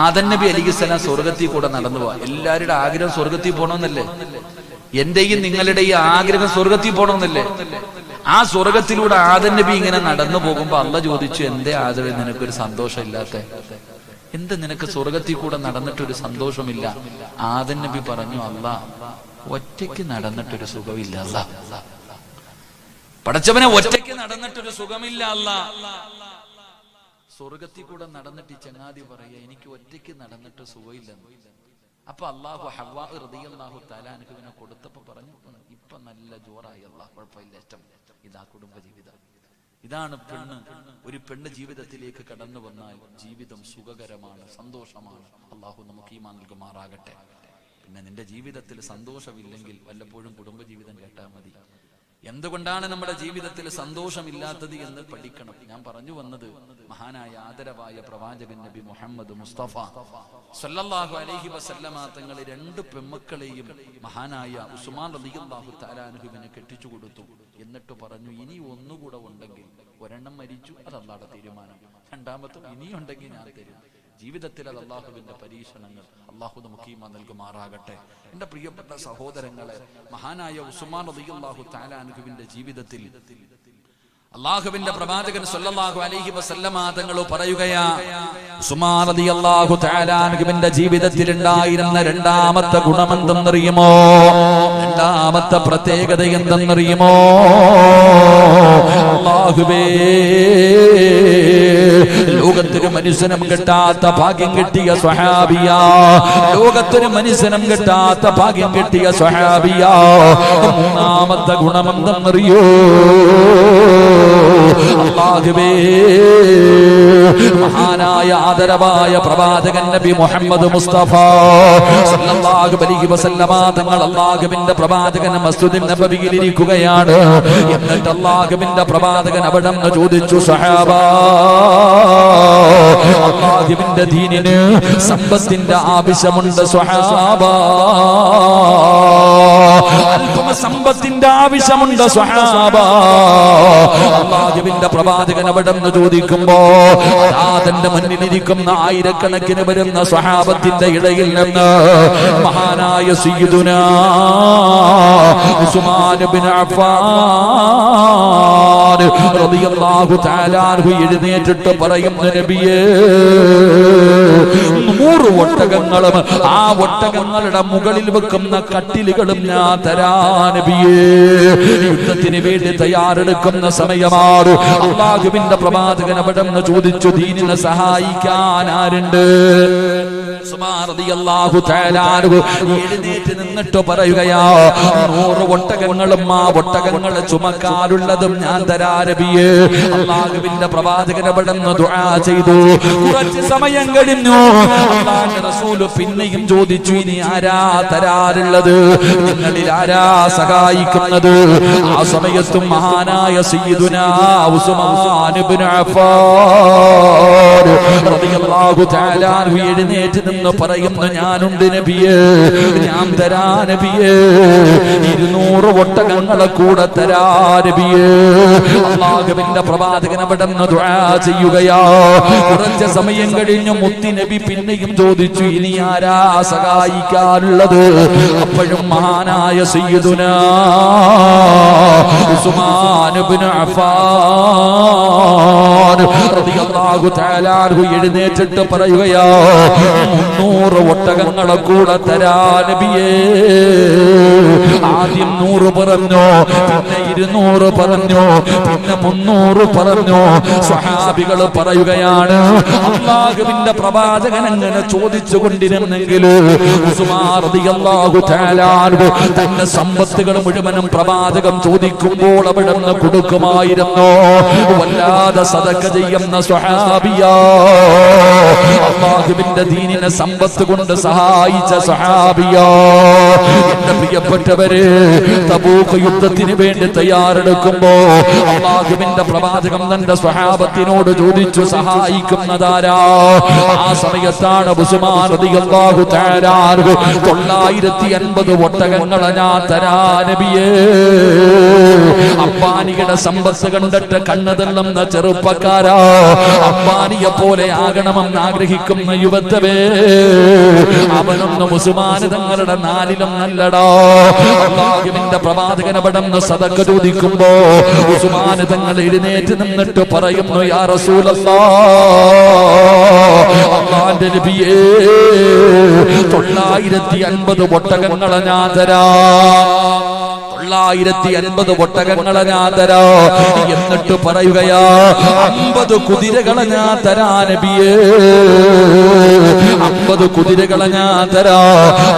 ആദം നബി അലൈഹിസ്സലാം സ്വർഗത്തിൽ കൂടെ നടന്നു പോവാ. എല്ലാവരുടെ ആഗ്രഹം സ്വർഗത്തിൽ പോകണമെന്നല്ലേ? എന്റെയും നിങ്ങളുടെയും ആഗ്രഹം സ്വർഗത്തിൽ പോകണമെന്നല്ലേ? ആ സ്വർഗത്തിലൂടെ ആദം നബി ഇങ്ങനെ നടന്നു പോകുമ്പോ അള്ളാഹ് ചോദിച്ചു, എന്തേ ആദവേ നിനക്കൊരു സന്തോഷം ഇല്ലാത്ത? എന്ത് നിനക്ക് സ്വർഗത്തിൽ കൂടെ നടന്നിട്ടൊരു സന്തോഷമില്ല? ആദം നബി പറഞ്ഞു, അള്ളാഹ് ഒറ്റയ്ക്ക് നടന്നിട്ടൊരു സുഖമില്ല. അള്ളാഹ് പടച്ചവനെ ഒറ്റയ്ക്ക് നടന്നിട്ടൊരു സുഖമില്ല. അള്ളാഹ് സ്വർഗത്തിൽ കൂടെ നടന്നിട്ട് ഈ ചങ്ങാതി പറയാ, എനിക്ക് ഒറ്റയ്ക്ക് നടന്നിട്ട് സുഖമില്ലെന്ന്. അപ്പൊ അള്ളാഹു ഹവ്വാ റളിയല്ലാഹു തആല അൻഹുവിനെ കൊടുത്തപ്പോ പറഞ്ഞു, ഇപ്പൊ നല്ല ജോറായി, അള്ളാഹ് കുഴപ്പമില്ല, ഇഷ്ടം. ഇതാ കുടുംബജീവിതം. ഇതാണ് പെണ്ണ്. ഒരു പെണ്ണ് ജീവിതത്തിലേക്ക് കടന്നു വന്നാൽ ജീവിതം സുഖകരമാണ്, സന്തോഷമാണ്. അള്ളാഹു നമുക്ക് ഈമാൻ നൽകുമാറാകട്ടെ. പിന്നെ നിന്റെ ജീവിതത്തിൽ സന്തോഷമില്ലെങ്കിൽ വല്ലപ്പോഴും കുടുംബജീവിതം കേട്ടാൽ മതി. എന്തുകൊണ്ടാണ് നമ്മുടെ ജീവിതത്തിൽ സന്തോഷമില്ലാത്തത് എന്ന് പഠിക്കണം. ഞാൻ പറഞ്ഞു വന്നത്, മഹാനായ ആദരവായ പ്രവാചകൻ നബി മുഹമ്മദ് മുസ്തഫ സല്ലല്ലാഹു അലൈഹി വസല്ലമ തങ്ങൾ 2 പെൺമക്കളെയും മഹാനായ ഉസ്മാൻ റളിയല്ലാഹു തആല അൻഹുവിനെ കെട്ടിച്ചു കൊടുത്തു. എന്നിട്ട് പറഞ്ഞു, ഇനി ഒന്നുകൂടെ ഉണ്ടെങ്കിൽ, ഒരെണ്ണം മരിച്ചു, അത് അല്ലാഹുവിന്റെ തീരുമാനം, രണ്ടാമത്തെ ഇനിയുണ്ടെങ്കിൽ ഞാൻ തരും. ജീവിതത്തിൽ അത് അള്ളാഹുവിന്റെ പരീക്ഷണങ്ങൾ. അള്ളാഹു നമുക്ക് ഈമാൻ നൽകുമാറാകട്ടെ. എന്റെ പ്രിയപ്പെട്ട സഹോദരങ്ങളെ, മഹാനായ ഉസ്മാൻ റളിയല്ലാഹു തആല അൻഹുവിന്റെ ജീവിതത്തിൽ അള്ളാഹുവിന്റെ പ്രവാചകൻ സല്ലല്ലാഹു അലൈഹി വസല്ലമ തങ്ങൾ പറയുകയാ, ഉസ്മാൻ റളിയല്ലാഹു തആല അൻഹുവിന്റെ ജീവിതത്തിൽ ഉണ്ടായിരുന്ന രണ്ടാമത്തെ ഗുണമെന്തെന്നറിയുമോ? രണ്ടാമത്തെ പ്രത്യേകത എന്തെന്നറിയുമോ? അല്ലാഹുവേ, ലോകത്തൊരു മനുഷ്യനും കിട്ടാത്ത ഭാഗ്യം കിട്ടിയ സ്വഹാബിയാ. ലോകത്തൊരു മനുഷ്യനും കിട്ടാത്ത ഭാഗ്യം കിട്ടിയ സ്വഹാബിയാ. മൂന്നാമത്തെ ഗുണമെന്തെന്നറിയോ? അല്ലാഹുവേ, മഹാനായ മഹാനായ ആദരവായ പ്രവാചകൻ നബി മുഹമ്മദ് മുസ്തഫ സല്ലല്ലാഹു അലൈഹി വസല്ലമ തങ്ങൾ അല്ലാഹുവിന്റെ പ്രവാചകൻ മസ്ജിദുൻ നബവിയിൽ ഇരിക്കുകയാണ്. എന്നിട്ട് അല്ലാഹുവിന്റെ പ്രവാചകൻ അവിടെ നിന്ന് ചോദിച്ചു, സഹാബ, അല്ലാഹുവിന്റെ ദീനിന് സമ്പത്തിന്റെ ആവശ്യമുണ്ട് സ്വഹാബ, അല്പം സമ്പത്തിന്റെ ആവശ്യമുണ്ട് സ്വഹാബ. അല്ലാഹുവിന്റെ പ്രവാചകൻ അവിടെ നിന്ന് ചോദിക്കുമ്പോ തന്റെ മുന്നിലിരിക്കുന്ന ആയിരക്കണക്കിന് വരുന്ന സ്വഹാബത്തിന്റെ ഇടയിൽ നിന്ന് മഹാനായ സയ്യിദുനാ ഉസ്മാൻ ഇബ്നു അഫ്ഫാൻ റളിയല്ലാഹു തആല അൻഹു എഴുന്നേറ്റിട്ട് പറയുന്നു, നബിയേ, 100 ഒട്ടകങ്ങളും ആ ഒട്ടകങ്ങളുടെ മുകളിൽ വെക്കുന്ന കട്ടിലുകളും ഞാൻ തരാ നബിയേ. യുദ്ധത്തിന് വേണ്ടി തയ്യാറെടുക്കുന്ന സമയമാണ്. അല്ലാഹുവിന്റെ പ്രവാചകൻ അവിടെ നിന്ന് ചോദിച്ചു, ദീനിനെ സഹായിക്കാൻ ആരുണ്ട്? എഴുന്നേറ്റ് നിന്നിട്ട് പറയുകയാ, 100 ഒട്ടകങ്ങളും ആ ഒട്ടകങ്ങളെ ചുമക്കാറുള്ളതും ഞാൻ തരാ നബിയേ. അല്ലാഹുവിന്റെ പ്രവാചകൻ അവിടെ നിന്ന് ദുആ ചെയ്തു. കുറച്ച് സമയം കഴിഞ്ഞു. അല്ലാഹുവിന്റെ റസൂൽ പിന്നെയും ചോദിച്ചു, ഇനി ആരാ തരാറുള്ളത്? നിങ്ങളിൽ ആരാ സഹായിക്കുന്നത്? ആ സമയത്തും മഹാനായ സയ്യിദുനാ ഉസ്മാൻ ഇബ്നു അഫ്ഫാൻ റളിയല്ലാഹു തആല അൻഹു എഴുന്നേറ്റ് നിന്ന് പറയുന്നു, ഞാനുണ്ട് നബിയേ, ഞാൻ തരാ നബിയേ. 200 ഒട്ടകങ്ങളെ കൂടെ തരാ നബിയേ. അല്ലാഹുവിന്റെ പ്രവാചകൻ അവിടെ നിന്ന് ദുആ ചെയ്യുകയാ. കുറച്ച് സമയം കഴിഞ്ഞു മുത്തി നബി പിന്നെയും ചോദിച്ചു, ഇനി ആരാ സഹായിക്കാറുള്ളത്? അപ്പോഴും മഹാനായ സയ്യിദുനാ ഉസ്മാൻ ഇബ്നു അഫ്ഫാൻ റളിയല്ലാഹു തആല അൻഹു എഴുന്നേറ്റിട്ട് പറയുകയാ, 300 ഒട്ടകങ്ങളെ കൂടെ തരാ നബിയേ. ആദ്യം 100 പറഞ്ഞു, പിന്നെ 200 പറഞ്ഞു, പിന്നെ 300 പറഞ്ഞു. സ്വഹാബികൾ പറയുകയാണ്, അല്ലാഹുവിന്റെ പ്രവാചകൻ അങ്ങനെ ചോദിച്ചു കൊണ്ടിരുന്നെങ്കിൽ ഉസ്മാൻ റളിയല്ലാഹു തആല അൻഹു തന്റെ സമ്പത്തുകൾ മുഴുവനും പ്രവാചകൻ ചോദിക്കുമ്പോൾ അവിടെ നിന്ന് കൊടുക്കുമായിരുന്നു. വല്ലാതെ സദഖ ചെയ്യുന്ന സ്വഹാബിയാ, അല്ലാഹുവിന്റെ ദീനിനെ സമ്പത്ത് കൊണ്ട് സഹായിച്ച സ്വഹാബിയാ. എന്റെ പ്രിയപ്പെട്ടവരെ, തബൂക്ക് യുദ്ധത്തിന് വേണ്ടി തയ്യാറെടുക്കുമ്പോ അല്ലാഹുവിന്റെ പ്രവാചകൻ തന്റെ സ്വഹാബത്തിനോട് ചോദിച്ചു, സഹായിക്കുന്നതാരാ? ആ സമയത്താണ് ഉസ്മാൻ റളിയല്ലാഹു തആല അൻഹു 950 ഒട്ടകങ്ങളെ ഞാൻ തരാ നബിയേ. അബ്ബാനിയുടെ സമ്പത്ത് കണ്ടിട്ട് കണ്ണ് തള്ളുന്ന ചെറുപ്പക്കാരാ, അബ്ബാനിയെ പോലെ ആകണമെന്ന് ആഗ്രഹിക്കുന്ന യുവത്വേ, അവനൊന്നും ഉസ്മാൻ തങ്ങളുടെ നാലിലും നല്ലടാ. അല്ലാഹുവിന്റെ പ്രവാചകൻ അവിടെ നിന്ന് സദഖ ചോദിക്കുമ്പോ ഉസ്മാൻ തങ്ങൾ എഴുന്നേറ്റ് നിന്നിട്ട് പറയുന്നു, യാ റസൂലല്ലാഹ്, അല്ലാഹുവിന്റെ നബിയേ, 950 ഒട്ടകങ്ങളെ ഞാൻ തരാ. 950 ഒട്ടകങ്ങളെ ഞാൻ തരാ. എന്നിട്ട് പറയുകയാ, 50 കുതിരകളെ ഞാൻ തരാ നബിയേ. 50 കുതിരകളെ ഞാൻ തരാ.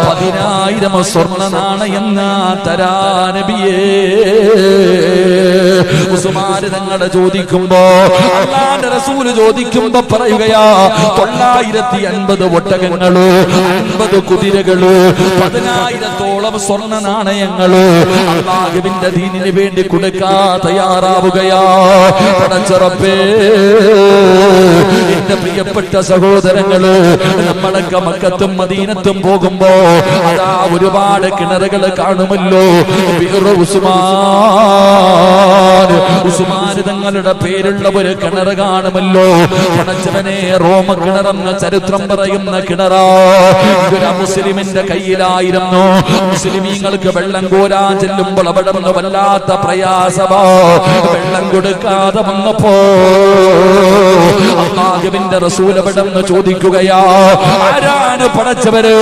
10,000 സ്വർണ്ണ നാണയം ഞാൻ തരാ നബിയേ. ഉസ്മാൻ തങ്ങളെ ചോദിക്കുമ്പോ, അല്ലാഹുവിന്റെ റസൂൽ ചോദിക്കുമ്പോ പറയുകയാ, 950 ഒട്ടകങ്ങള്, 50 കുതിരകള്, 10,000-ഓളം സ്വർണ്ണ നാണയങ്ങള് അല്ലാഹുവിന്റെ ദീനിന് വേണ്ടി കൊടുക്കാൻ തയ്യാറാവുകയാ. പടച്ചറപ്പേ, എന്റെ പ്രിയപ്പെട്ട സഹോദരങ്ങള്, നമ്മളൊക്കെ മക്കത്തും മദീനത്തും പോകുമ്പോ അതാ ഒരുപാട് കിണറുകൾ കാണുമല്ലോ. ഉസ്മാൻ തങ്ങളുടെ പേരുള്ള ഒരു കിണർ കാണുമല്ലോ. പടച്ചവനെ, റോമ കിണറെന്ന ചരിത്രം പറയുന്ന കിണറാ. ഒരു മുസ്ലിമിന്റെ കയ്യിലായിരുന്നു. മുസ്ലിമീങ്ങൾക്ക് വെള്ളം കോരാൻ ചെല്ലുമ്പോൾ അവിടെ നിന്ന് വല്ലാത്ത പ്രയാസമാ. വെള്ളം കൊടുക്കാതെ വന്നപ്പോ അല്ലാഹുവിന്റെ റസൂൽ അവിടെ നിന്ന് ചോദിക്കുകയാ, ആരാണ് പടച്ചവര്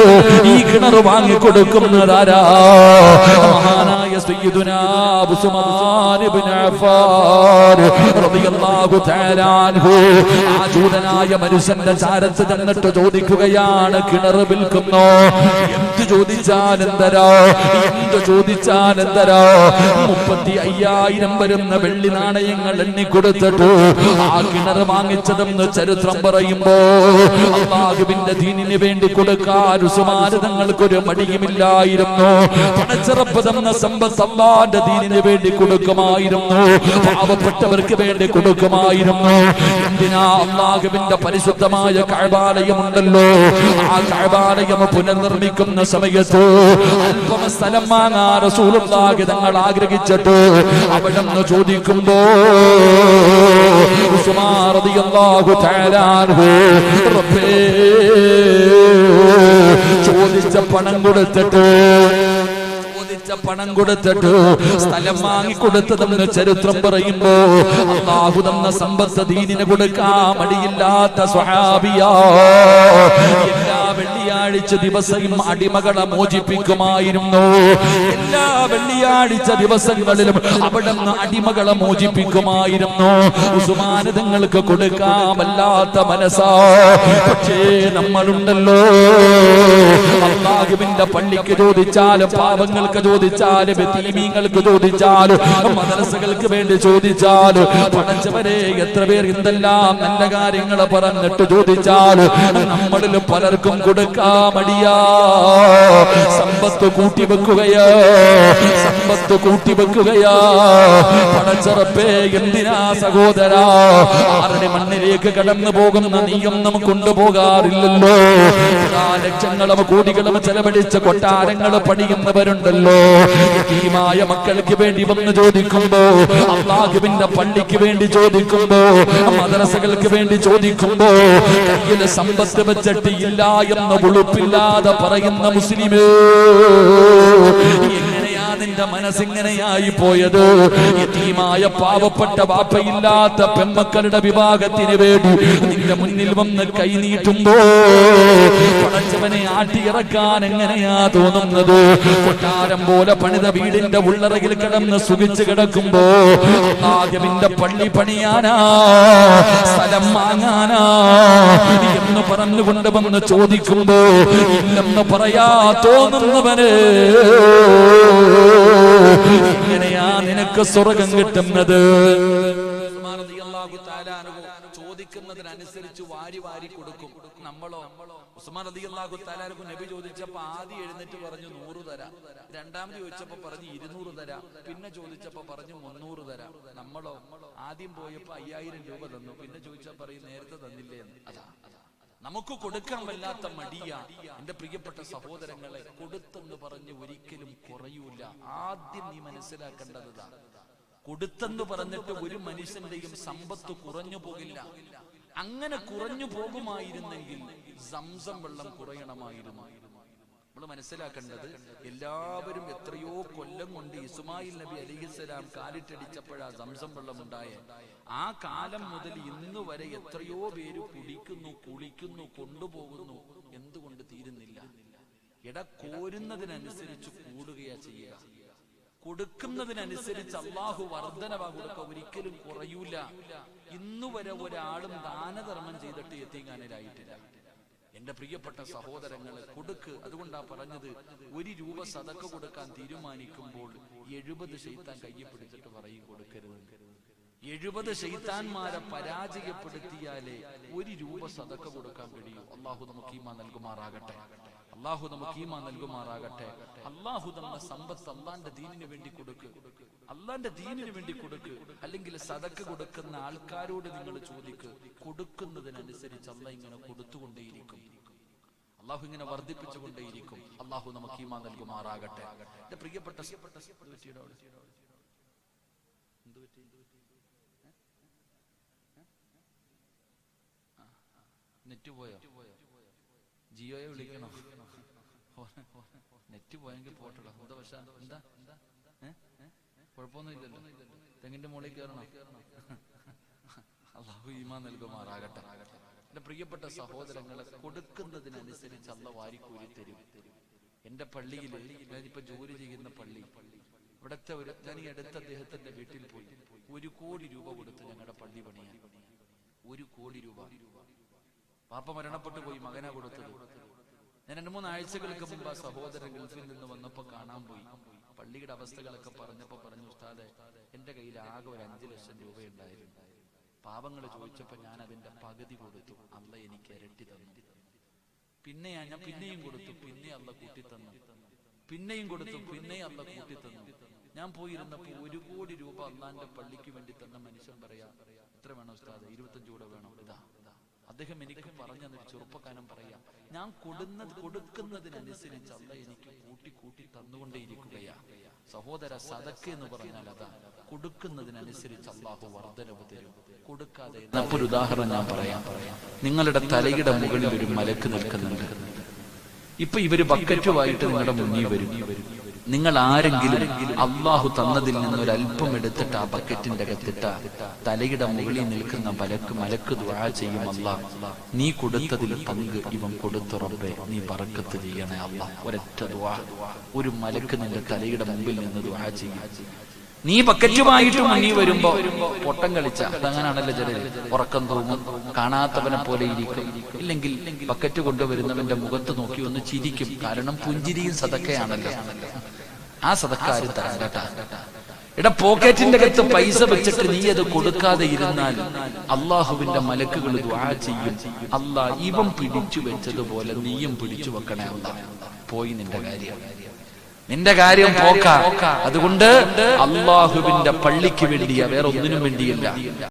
ഈ കിണർ വാങ്ങിക്കൊടുക്കുന്നതാരാ? മഹാനായ സയ്യിദുനാ ഉസ്മാൻ ഇബ്നു അഫ്ഫാൻ റളിയല്ലാഹു തആല അൻഹു ആ ജൂതനായ മനുഷ്യന്റെ ചാരത്ത് ചെന്നിട്ട് ചോദിക്കുകയാണ്, കിണർ വിൽക്കുന്നോ? എന്ത് ചോദിച്ചാൽ എന്തരാ, എന്ത് ചോദിച്ചാൽ എന്തരാ? 35,000 വരുന്ന വെള്ളി നാണയങ്ങൾ എണ്ണിക്കൊടുത്തിട്ട് ആ കിണർ വാങ്ങിച്ചതെന്ന് ചരിത്രം പറയുമ്പോ അല്ലാഹുവിന്റെ ദീനിന് വേണ്ടി കൊടുക്കാൻ ഉസ്മാൻ തങ്ങൾക്കൊരു മടിയുമില്ലായിരുന്നു. പണച്ചിറപ്പ് തന്ന സമ്പത്ത് അല്ലാഹുവിന്റെ ദീനിന് വേണ്ടി കൊടുക്കുമായിരുന്നു, പാവപ്പെട്ടവർക്ക് വേണ്ടി കൊടുക്കുമായിരുന്നു. എന്തിനാ? അല്ലാഹുവിന്റെ പരിശുദ്ധമായ കഅബാലയമുണ്ടല്ലോ, ആ കഅബാലയം പുനർനിർമ്മിക്കുന്ന സമയത്ത് അല്പം സ്ഥലം വാങ്ങാൻ റസൂലുള്ളാഹി തങ്ങൾ ആഗ്രഹിച്ചിട്ട് അവിടെന്ന് ചോദിക്കുമ്പോ ഉസ്മാൻ റളിയല്ലാഹു തആല അൻഹു റബ്ബേ ചോദിച്ച പണം കൊടുത്തിട്ട് സ്ഥലം വാങ്ങിക്കൊടുത്തതെന്ന് ചരിത്രം പറയുമ്പോ അല്ലാഹു തന്ന സമ്പത്ത് ദീനിന് കൊടുക്കാൻ മടിയില്ലാത്ത സ്വഹാബിയാ. എല്ലാ വെള്ളിയാഴ്ച ദിവസവും അടിമകളെ മോചിപ്പിക്കുമായിരുന്നു. എല്ലാ വെള്ളിയാഴ്ച ദിവസങ്ങളിലും അവിടുന്ന് അടിമകളെ മോചിപ്പിക്കുമായിരുന്നു. ഉസ്മാൻ തങ്ങൾക്ക് കൊടുക്കാമല്ലാത്ത മനസ്സാ. പക്ഷേ നമ്മളുണ്ടല്ലോ, അല്ലാഹുവിന്റെ പള്ളിക്ക് ചോദിച്ചാലും പാവങ്ങൾക്ക് ചോദിച്ചാലും യതീമീങ്ങൾക്ക് ചോദിച്ചാലും മദ്രസകൾക്ക് വേണ്ടി ചോദിച്ചാലും പടച്ചവരെ എത്ര പേർ എന്തെല്ലാം നല്ല കാര്യങ്ങൾ പറഞ്ഞിട്ട് ചോദിച്ചാലും നമ്മളിൽ പലർക്കും കൊടുക്കാൻ മടിയാ. സമ്പത്ത് കൂട്ടിവെക്കുകയാ. പടച്ചറപ്പേ എന്തിനാ സഹോദരാ? ആരുടെ മണ്ണിലേക്ക് കടന്നു പോകുന്ന നീയൊന്നും കൊണ്ടുപോകാറില്ലല്ലോ. ലക്ഷങ്ങളും കോടികളും ചെലവഴിച്ച് കൊട്ടാരങ്ങൾ പണിയുന്നവരുണ്ടല്ലോ. യതീമായ മക്കൾക്ക് വേണ്ടി വന്ന് ചോദിക്കുമ്പോ, അല്ലാഹുവിന്റെ പള്ളിക്ക് വേണ്ടി ചോദിക്കുമ്പോ, മദ്രസകൾക്ക് വേണ്ടി ചോദിക്കുമ്പോ കയ്യിൽ സമ്പത്ത് വെച്ചിട്ട് ഇല്ല എന്ന് ഉളുപ്പില്ലാതെ പറയുന്ന മുസ്ലിമേ, എങ്ങനെയാ നിന്റെ മനസ്സിങ്ങനെയായി പോയത്? യതീമായ പാവപ്പെട്ട വാപ്പയില്ലാത്ത പെൺമക്കളുടെ വിവാഹത്തിന് വേണ്ടി നിന്റെ മുന്നിൽ വന്ന് കൈനീട്ടുമ്പോ പടച്ചവനെ ആട്ടിയിറക്കാൻ എങ്ങനെയാ തോന്നുന്നത്? കൊട്ടാരം പോലെ പണിത വീടിന്റെ ഉള്ളറയിൽ കിടന്ന് സുഖിച്ച് കിടക്കുമ്പോ അല്ലാഹുവിന്റെ പള്ളി പണിയാനാ, സ്ഥലം വാങ്ങാനാ എന്ന് പറഞ്ഞുകൊണ്ട് വന്ന് ചോദിക്കുമ്പോ ഇല്ലെന്ന് പറയാ തോന്നുന്നവന് എങ്ങനെയാ നിനക്ക് സ്വർഗം കിട്ടുന്നത്? ചോദിക്കുന്നതിനനുസരിച്ച് വാരി വാരി കൊടുക്കും. നമ്മളോ? ഉസ്മാൻ റളിയല്ലാഹു തആല അൻഹു നബി ചോദിച്ചപ്പോ ആദ്യം എഴുന്നേറ്റ് പറഞ്ഞു 100 തരാം, രണ്ടാമത് ചോദിച്ചപ്പോ പറഞ്ഞു 200 തരാം, പിന്നെ ചോദിച്ചപ്പോ പറഞ്ഞു 300 തരാം. നമ്മളോ? ആദ്യം പോയപ്പോ 5000 രൂപ തന്നു, പിന്നെ ചോദിച്ചാ പറയും നേരത്തെ തന്നില്ലേ എന്ന്. അതാ നമുക്ക് കൊടുക്കാൻ വല്ലാത്ത മടിയാ. എന്റെ പ്രിയപ്പെട്ട സഹോദരങ്ങളെ, കൊടുത്തെന്ന് പറഞ്ഞ് ഒരിക്കലും കുറയൂല. ആദ്യം നീ മനസ്സിലാക്കേണ്ടതാ, കൊടുത്തെന്ന് പറഞ്ഞിട്ട് ഒരു മനുഷ്യന്റെയും സമ്പത്ത് കുറഞ്ഞു പോകില്ല. അങ്ങനെ കുറഞ്ഞു പോകുമായിരുന്നെങ്കിൽ സംസം വെള്ളം കുറയണമായിരുന്നു. നമ്മൾ മനസ്സിലാക്കേണ്ടത്, എല്ലാവരും എത്രയോ കൊല്ലം കൊണ്ട് ഇസ്മായിൽ നബി അലൈഹിസ്സലാം കാലിട്ടടിച്ചപ്പോഴാ സംസം വെള്ളം ഉണ്ടായ. ആ കാലം മുതൽ ഇന്ന് വരെ എത്രയോ പേര് കുടിക്കുന്നു, കുളിക്കുന്നു, കൊണ്ടുപോകുന്നു. എന്തുകൊണ്ട് തീരുന്നില്ല? കോരുന്നതിനനുസരിച്ച് കൂടുകയാ ചെയ്യുക. കൊടുക്കുന്നതിനനുസരിച്ച് അള്ളാഹു വർധനവാ കൊടുക്കുക, ഒരിക്കലും കുറയൂല. ഇന്നുവരെ ഒരാളും ദാനധർമ്മം ചെയ്തിട്ട് യതീംഖാനയിലായിട്ടില്ല. എന്റെ പ്രിയപ്പെട്ട സഹോദരങ്ങളെ, കൊടുക്ക്. അതുകൊണ്ടാ പറഞ്ഞത്, 1 രൂപ സദക്ക കൊടുക്കാൻ തീരുമാനിക്കുമ്പോൾ 70 ശൈത്താൻ കയ്യിൽ പിടിച്ചിട്ട് പറയും കൊടുക്കരുത്. 70 ശൈത്താന്മാരെ പരാജയപ്പെടുത്തിയാലേ 1 രൂപ സദക്ക കൊടുക്കാൻ കഴിയൂ. അള്ളാഹു നമുക്ക് ഈമാൻ നൽകുമാറാകട്ടെ. അള്ളാഹു തന്ന സമ്പത്ത് അള്ളാന്റെ ദീനിന് വേണ്ടി കൊടുക്ക്. അള്ളാന്റെ ദീനിന് വേണ്ടി കൊടുക്ക്. അല്ലെങ്കിൽ സദക്ക കൊടുക്കുന്ന ആൾക്കാരോട് നിങ്ങൾ ചോദിക്ക്. കൊടുക്കുന്നതിനനുസരിച്ച് അള്ളാഹ് ഇങ്ങനെ കൊടുത്തുകൊണ്ടേയിരിക്കും. അള്ളാഹു ഇങ്ങനെ വർദ്ധിപ്പിച്ചുകൊണ്ടേയിരിക്കും. അള്ളാഹു നമുക്ക് ഈമാൻ നൽകുമാറാകട്ടെ. എന്റെ പ്രിയപ്പെട്ട നെറ്റ് പോയോ? ജിയോയെ വിളിക്കണോ? നെറ്റ് പോയെങ്കിൽ പോട്ടല്ലോ. എന്താ പക്ഷെ എന്താ കുഴപ്പമൊന്നും ഇല്ലല്ലോ. തെങ്ങിന്റെ മുകളിൽ കയറണോ? അള്ളാഹു ഈമാൻ നൽകുമാറാകട്ടെ. എന്റെ പ്രിയപ്പെട്ട സഹോദരങ്ങളെ, കൊടുക്കുന്നതിനനുസരിച്ച് അള്ളാഹ് വാരിക്കൂരി തരും. എന്റെ പള്ളിയിൽ, ഞാനിപ്പോ ജോലി ചെയ്യുന്ന പള്ളി, ഇവിടത്തെ ഞാൻ ഈ അടുത്ത അദ്ദേഹത്തിന്റെ വീട്ടിൽ പോയി. 1 കോടി രൂപ കൊടുത്ത് ഞങ്ങളുടെ പള്ളി പണിയാൻ. 1 കോടി രൂപ. പാപ്പ മരണപ്പെട്ടു പോയി, മകനാ കൊടുത്തത്. ഞാൻ 2-3 ആഴ്ചകൾക്ക് മുമ്പ് ആ സഹോദരൻ ഗൾഫിൽ നിന്ന് വന്നപ്പോ കാണാൻ പോയി. പള്ളിയുടെ അവസ്ഥകളൊക്കെ പറഞ്ഞപ്പോ പറഞ്ഞു, ഉസ്താദെ എന്റെ കയ്യിൽ ആകെ ഒരു 5 ലക്ഷം രൂപ ഉണ്ടായിരുന്നു. പാവങ്ങൾ ചോദിച്ചപ്പോ ഞാൻ അതിന്റെ പകുതി കൊടുത്തു. അല്ല എനിക്ക് ഇരട്ടി തന്നു. ഞാൻ പിന്നെയും കൊടുത്തു. പിന്നെ അല്ല കൂട്ടി തന്നു. പിന്നെയും കൊടുത്തു. പിന്നെ അല്ല കൂട്ടി തന്നു. ഞാൻ പോയിരുന്നപ്പോ 1 കോടി രൂപ അള്ളാന്റെ പള്ളിക്ക് വേണ്ടി തന്ന മനുഷ്യൻ പറയാ, എത്ര വേണം ഉസ്താദ്? 25 കൂടെ വേണം. ഇതാ അദ്ദേഹം എനിക്ക് പറഞ്ഞൊരു ചെറുപ്പക്കാരൻ പറയാ, ഞാൻ കൊടുക്കുന്നതിനനുസരിച്ച് അല്ല എനിക്ക് കൂട്ടി കൂട്ടി തന്നുകൊണ്ടേയിരിക്കുകയാ. സഹോദര, സദക്ക എന്ന് പറഞ്ഞാൽ അതാ, കൊടുക്കുന്നതിനനുസരിച്ച് അള്ളാഹു വർദ്ധനവ് തരും. കൊടുക്കാതെ ഒരു ഉദാഹരണം ഞാൻ പറയാം. നിങ്ങളുടെ തലയുടെ മുകളിൽ ഒരു മലക്ക് നിൽക്കുന്നുണ്ട്. ഇപ്പൊ ഇവര് ബക്കറ്റുമായിട്ട് നിങ്ങളുടെ മുന്നിൽ വരും. നിങ്ങൾ ആരെങ്കിലും അള്ളാഹു തന്നതിൽ നിന്ന് ഒരല്പം എടുത്തിട്ട് ആ ബക്കറ്റിന്റെ അകത്തിട്ട തലയുടെ മുകളിൽ നിൽക്കുന്ന മലക്ക് ദുആ ചെയ്യും, അല്ലാഹ് നീ കൊടുത്തതിൽ പങ്ക് ഇവൻ കൊടുത്തു റബ്ബേ, നീ ബറക്കത്ത് ചെയ്യണേ അല്ലാഹ്. ഒരൊറ്റ ദുആ ഒരു മലക്ക് നിന്റെ തലയുടെ മുമ്പിൽ നിന്ന് ദുആ ചെയ്യും. നീ ബക്കറ്റുമായിട്ട് മുന്നിൽ വരുമ്പോ പൊട്ടം കളിച്ച അതങ്ങനാണല്ലോ ചിലര്, ഉറക്കം തൂങ്ങും, കാണാത്തവനെ പോലെ ഇരിക്കും. ഇല്ലെങ്കിൽ ബക്കറ്റ് കൊണ്ടുവരുന്നവന്റെ മുഖത്ത് നോക്കി ഒന്ന് ചിരിക്കും. കാരണം പുഞ്ചിരിയും സദക്കയാണല്ലോ. ആ സദക്ക ആരും തരണ്ട. പോക്കറ്റിന്റെ അകത്ത് പൈസ വെച്ചിട്ട് നീ അത് കൊടുക്കാതെ ഇരുന്നാൽ അള്ളാഹുവിന്റെ മലക്കുകൾ ദുആ ചെയ്യും, അല്ലാഹ് ഇവൻ പിടിച്ചു വെച്ചതുപോലെ നീയും പിടിച്ചു വെക്കണേ അല്ലാഹ്. പോയി നിന്റെ കാര്യം പോക്ക. അതുകൊണ്ട് അള്ളാഹുവിന്റെ പള്ളിക്ക് വേണ്ടിയാ, വേറെ ഒന്നിനും വേണ്ടിയില്ല.